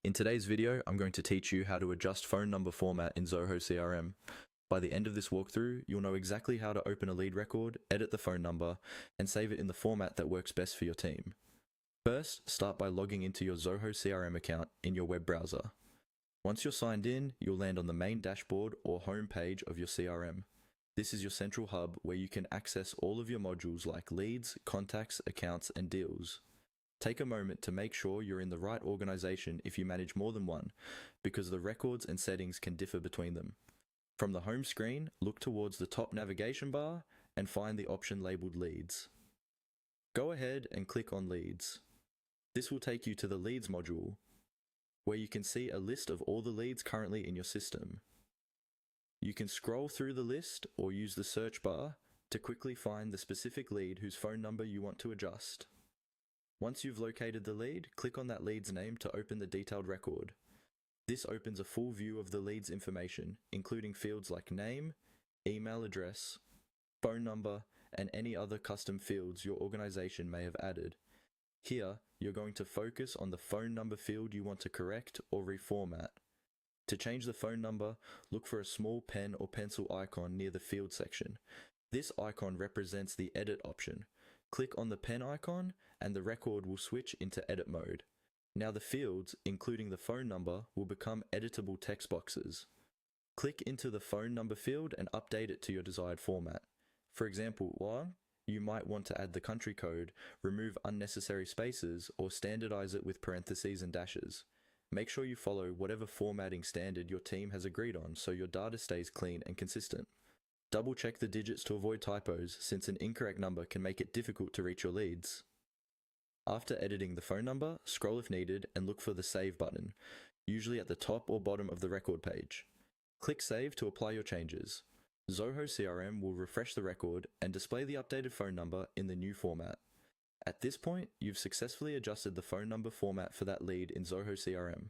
In today's video, I'm going to teach you how to adjust phone number format in Zoho CRM. By the end of this walkthrough, you'll know exactly how to open a lead record, edit the phone number, and save it in the format that works best for your team. First, start by logging into your Zoho CRM account in your web browser. Once you're signed in, you'll land on the main dashboard or home page of your CRM. This is your central hub where you can access all of your modules like leads, contacts, accounts, and deals. Take a moment to make sure you're in the right organization if you manage more than one, because the records and settings can differ between them. From the home screen, look towards the top navigation bar and find the option labeled Leads. Go ahead and click on Leads. This will take you to the Leads module, where you can see a list of all the leads currently in your system. You can scroll through the list or use the search bar to quickly find the specific lead whose phone number you want to adjust. Once you've located the lead, click on that lead's name to open the detailed record. This opens a full view of the lead's information, including fields like name, email address, phone number, and any other custom fields your organization may have added. Here, you're going to focus on the phone number field you want to correct or reformat. To change the phone number, look for a small pen or pencil icon near the field section. This icon represents the edit option. Click on the pen icon and the record will switch into edit mode. Now the fields, including the phone number, will become editable text boxes. Click into the phone number field and update it to your desired format. For example, you might want to add the country code, remove unnecessary spaces, or standardize it with parentheses and dashes. Make sure you follow whatever formatting standard your team has agreed on so your data stays clean and consistent. Double check the digits to avoid typos, since an incorrect number can make it difficult to reach your leads. After editing the phone number, scroll if needed and look for the Save button, usually at the top or bottom of the record page. Click Save to apply your changes. Zoho CRM will refresh the record and display the updated phone number in the new format. At this point, you've successfully adjusted the phone number format for that lead in Zoho CRM.